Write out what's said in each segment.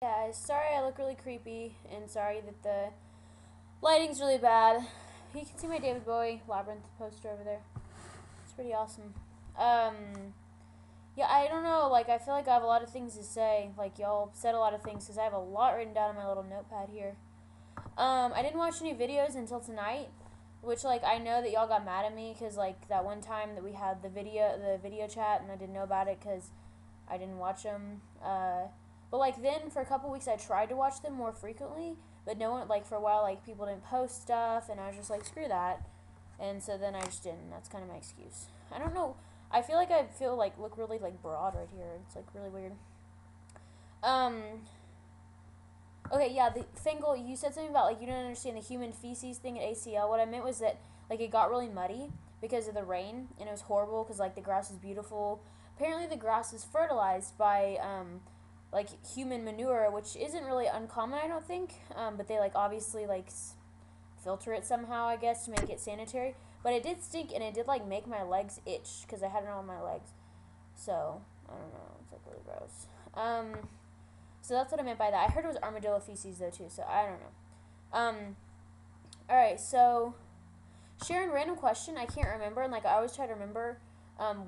Yeah, sorry I look really creepy, and sorry that the lighting's really bad. You can see my David Bowie Labyrinth poster over there. It's pretty awesome. Yeah, I don't know, like, I feel like I have a lot of things to say. Like, y'all said a lot of things, because I have a lot written down on my little notepad here. I didn't watch any videos until tonight, which, like, I know that y'all got mad at me, because, like, that one time that we had the video chat, and I didn't know about it, because I didn't watch them. But like then for a couple weeks I tried to watch them more frequently, but no one like for a while like people didn't post stuff, and I was just like screw that, and so then I just didn't. That's kind of my excuse. I don't know. I feel like look really like broad right here. It's like really weird. Um. Okay, yeah, the Fingal, you said something about like you didn't understand the human feces thing at ACL. What I meant was that like it got really muddy because of the rain, and it was horrible because like the grass is beautiful. Apparently, the grass is fertilized by like human manure, which isn't really uncommon, I don't think. But they like obviously like filter it somehow, I guess, to make it sanitary. But it did stink, and it did like make my legs itch because I had it on my legs. So I don't know, it's like really gross. So that's what I meant by that. I heard it was armadillo feces though too, so I don't know. All right, so Sharon, random question. I can't remember, and like I always try to remember.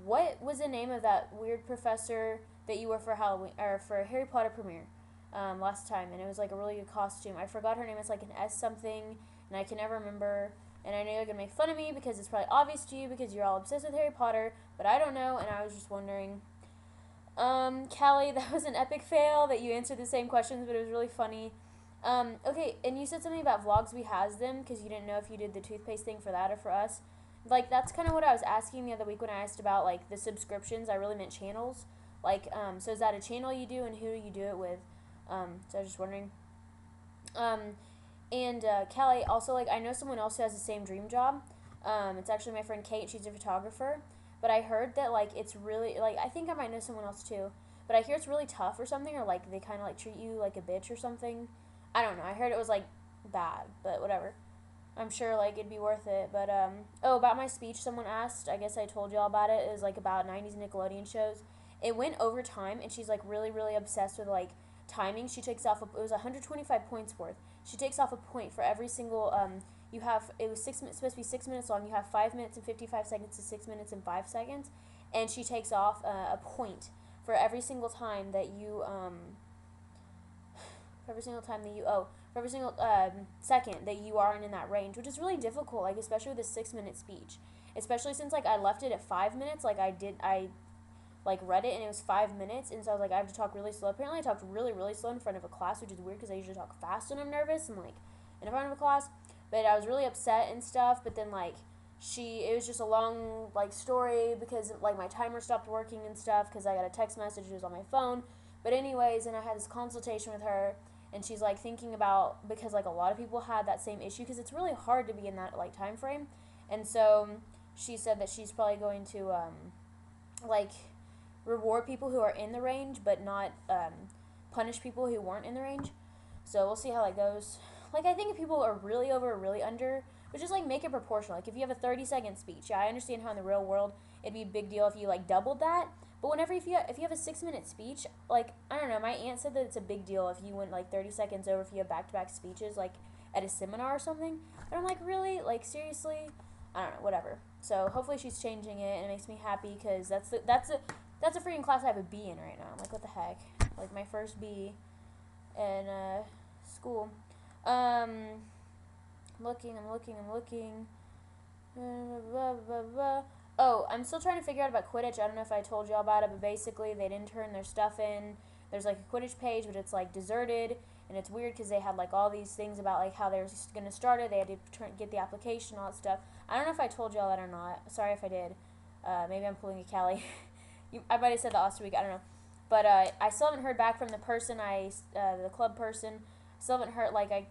What was the name of that weird professor that you were for Halloween or for Harry Potter premiere last time? And it was like a really good costume. I forgot her name. It's like an S something, and I can never remember. And I know you're gonna make fun of me because it's probably obvious to you because you're all obsessed with Harry Potter, but I don't know, and I was just wondering. Callie, that was an epic fail that you answered the same questions, but it was really funny. Okay, and you said something about vlogs we has them because you didn't know if you did the toothpaste thing for that or for us. Like that's kind of what I was asking the other week when I asked about like the subscriptions. I really meant channels. Like, so is that a channel you do and who do you do it with? So I was just wondering. Um, and Callie, also like I know someone else who has the same dream job. It's actually my friend Kate. She's a photographer. But I heard that like it's really like I think I might know someone else too. But I hear it's really tough or something, or like they kind of like treat you like a bitch or something. I don't know. I heard it was like bad, but whatever. I'm sure like it'd be worth it. But oh, about my speech, someone asked. I guess I told you all about it. It was like about '90s Nickelodeon shows. It went over time, and she's like really obsessed with like timing. She takes off. It was 125 points worth. She takes off a point for every single. You have it was 6 minutes supposed to be 6 minutes long. You have 5 minutes and 55 seconds to 6 minutes and 5 seconds, and she takes off a point for every single time that you for every single time that you for every single second that you aren't in that range, which is really difficult, like especially with a 6 minute speech, especially since like I left it at 5 minutes, like I like read it and it was 5 minutes, and so I was like I have to talk really slow. Apparently, I talked really slow in front of a class, which is weird because I usually talk fast when I'm nervous and like in front of a class. But I was really upset and stuff. But then like it was just a long like story because like my timer stopped working and stuff because I got a text message. It was on my phone. But anyways, and I had this consultation with her, and she's like thinking about because like a lot of people had that same issue because it's really hard to be in that like time frame, and so she said that she's probably going to like reward people who are in the range, but not punish people who weren't in the range. So we'll see how that goes. Like I think if people are really over or really under, but just like make it proportional. Like if you have a 30-second speech, yeah, I understand how in the real world it'd be a big deal if you like doubled that. But whenever if you have a 6 minute speech, like I don't know, my aunt said that it's a big deal if you went like 30 seconds over if you have back to back speeches like at a seminar or something. And I'm like, really? Like seriously? I don't know, whatever. So hopefully she's changing it, and it makes me happy because that's a freaking class I have a B in right now. I'm like, what the heck? Like my first B in school. Um, I'm looking. Blah, blah, blah. Oh, I'm still trying to figure out about Quidditch. I don't know if I told y'all about it, but basically they didn't turn their stuff in. There's like a Quidditch page, but it's like deserted, and it's weird because they had like all these things about like how they were going to start it. They had to get the application, all that stuff. I don't know if I told y'all that or not. Sorry if I did. Maybe I'm pulling a Callie. I might have said that last week. I don't know. But I still haven't heard back from the person the club person. Still haven't heard. Like I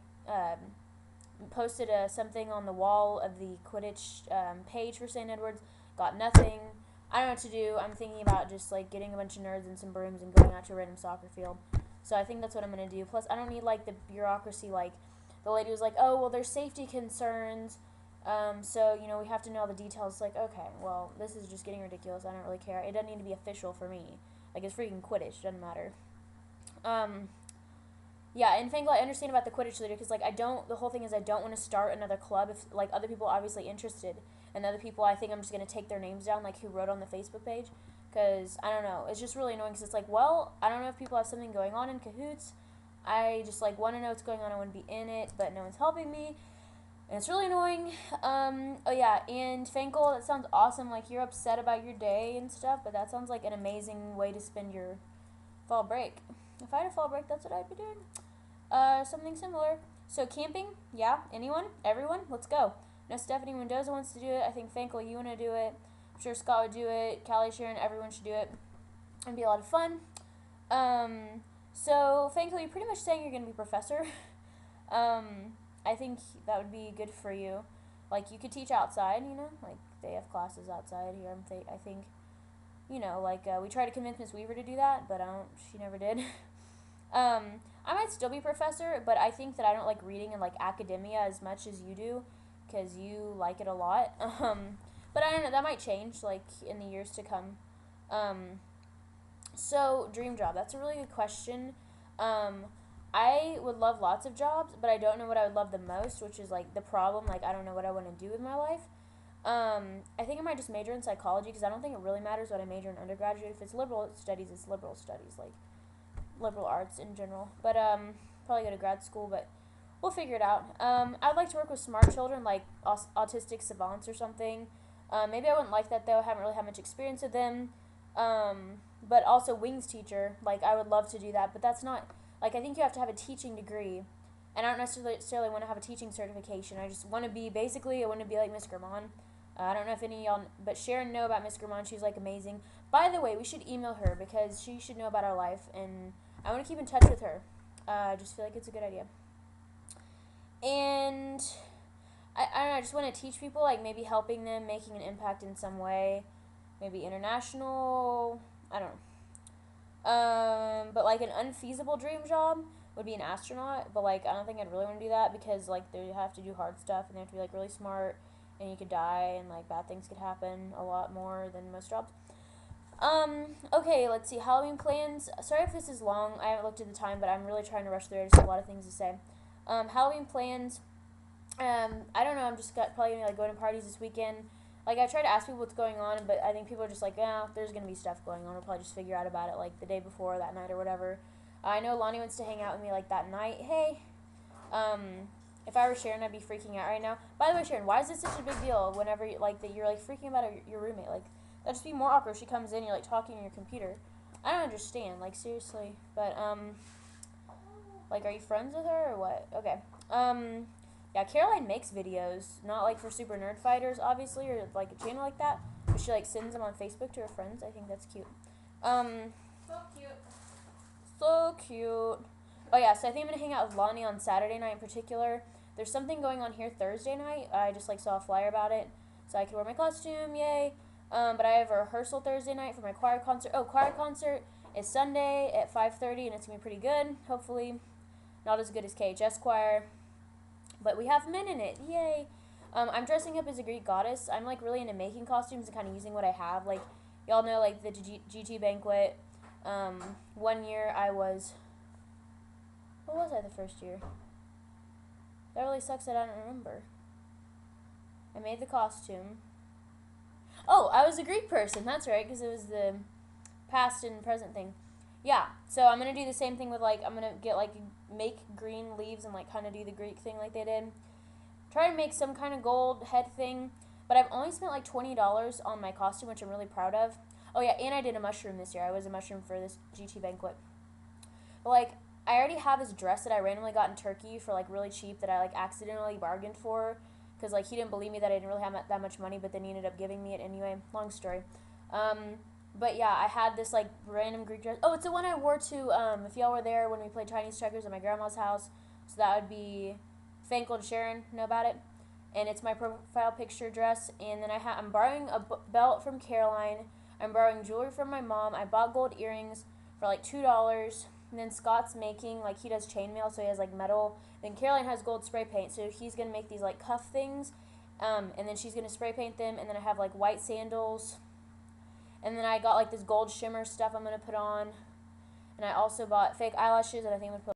posted something on the wall of the Quidditch page for St. Edward's. Got nothing. I don't know what to do. I'm thinking about just like getting a bunch of nerds and some brooms and going out to a random soccer field. So I think that's what I'm gonna do. Plus, I don't need like the bureaucracy. Like the lady was like, "Oh, well, there's safety concerns." So we have to know all the details. Like, okay, well, this is just getting ridiculous. I don't really care. It doesn't need to be official for me. Like, it's freaking Quidditch. It doesn't matter. Um, Yeah, and Fangle, I understand about the Quidditch leader because like the whole thing is I don't want to start another club if like other people are obviously interested, and other people I think I'm just gonna take their names down like who wrote on the Facebook page, because I don't know, it's just really annoying because it's like, well, I don't know if people have something going on in cahoots. I just like want to know what's going on. I want to be in it, but no one's helping me, and it's really annoying. Oh yeah, and Fangle, that sounds awesome. Like you're upset about your day and stuff, but that sounds like an amazing way to spend your fall break. If I had a fall break, that's what I'd be doing. Something similar. So camping, yeah, anyone, everyone, let's go. No, Stephanie Mendoza wants to do it. I think Fankel, you want to do it. I'm sure Scott would do it. Callie, Sharon, everyone should do it. It'd be a lot of fun. So Fankel, you're pretty much saying you're gonna be professor. I think that would be good for you. Like you could teach outside, you know, like they have classes outside here. I think, you know, like we tried to convince Miss Weaver to do that, but she never did. I might still be professor, but I think that I don't like reading and like academia as much as you do, because you like it a lot. But I don't know, that might change like in the years to come. So dream job, that's a really good question. I would love lots of jobs, but I don't know what I would love the most, which is like the problem. Like I don't know what I want to do with my life. I think I might just major in psychology because I don't think it really matters what I major in undergraduate. If it's liberal studies, it's liberal studies. Like liberal arts in general, but probably go to grad school, but we'll figure it out. I'd like to work with smart children, like autistic savants or something. Maybe I wouldn't like that though. I haven't really had much experience with them. But also wings teacher, like I would love to do that, but that's not like I think you have to have a teaching degree, and I don't necessarily want to have a teaching certification. I just want to be basically I want to be like Miss German. I don't know if any of y'all, but Sharon know about Miss German. She's like amazing. By the way, we should email her because she should know about our life, and I want to keep in touch with her. I just feel like it's a good idea. And I don't know, I just want to teach people, like maybe helping them, making an impact in some way. Maybe international, I don't know. But like an unfeasible dream job would be an astronaut, but like I don't think I'd really want to do that because like they have to do hard stuff and they have to be like really smart and you could die and like bad things could happen a lot more than most jobs. Okay, let's see. Halloween plans. Sorry if this is long. I haven't looked at the time, but I'm really trying to rush through. There's a lot of things to say. Halloween plans. I don't know. I'm just probably gonna like going to parties this weekend. Like I try to ask people what's going on, but I think people are just like, yeah, there's gonna be stuff going on. We'll probably just figure out about it like the day before, that night, or whatever. I know Lonnie wants to hang out with me like that night. Hey, if I were Sharon, I'd be freaking out right now. By the way, Sharon, why is this such a big deal? Whenever like that, you're like freaking about your roommate. Like that'd just be more awkward. If she comes in, you're like talking on your computer. I don't understand. Like seriously, but like, are you friends with her or what? Okay. Yeah, Caroline makes videos, not like for Super Nerd Fighters, obviously, or like a channel like that, but she like sends them on Facebook to her friends. I think that's cute. So cute. So cute. Oh yeah, so I think I'm gonna hang out with Lonnie on Saturday night in particular. There's something going on here Thursday night. I just like saw a flyer about it, so I could wear my costume. Yay! But I have a rehearsal Thursday night for my choir concert. Oh, choir concert is Sunday at 5:30, and it's gonna be pretty good. Hopefully, not as good as KHS choir, but we have men in it. Yay! I'm dressing up as a Greek goddess. I'm like really into making costumes and kind of using what I have. Like y'all know, like the GT banquet. One year I was. What was I the first year? That really sucks that I don't remember. I made the costume. Oh, I was a Greek person. That's right, because it was the past and present thing. Yeah, so I'm gonna do the same thing with like I'm gonna get like make green leaves and like kind of do the Greek thing like they did. Try to make some kind of gold head thing, but I've only spent like $20 on my costume, which I'm really proud of. Oh yeah, and I did a mushroom this year. I was a mushroom for this GT banquet. But like I already have this dress that I randomly got in Turkey for like really cheap that I like accidentally bargained for because like he didn't believe me that I didn't really have that much money, but then he ended up giving me it anyway. Long story. But yeah, I had this like random Greek dress. Oh, it's the one I wore to if y'all were there when we played Chinese checkers at my grandma's house. So that would be Fankel and Sharon know about it. And it's my profile picture dress. And then I'm borrowing a belt from Caroline. I'm borrowing jewelry from my mom. I bought gold earrings for like $2. And then Scott's making, like, he does chainmail, so he has, like, metal. Then Caroline has gold spray paint, so he's going to make these, like, cuff things. And then she's going to spray paint them. And then I have, like, white sandals. And then I got, like, this gold shimmer stuff I'm going to put on. And I also bought fake eyelashes that I think I'm going to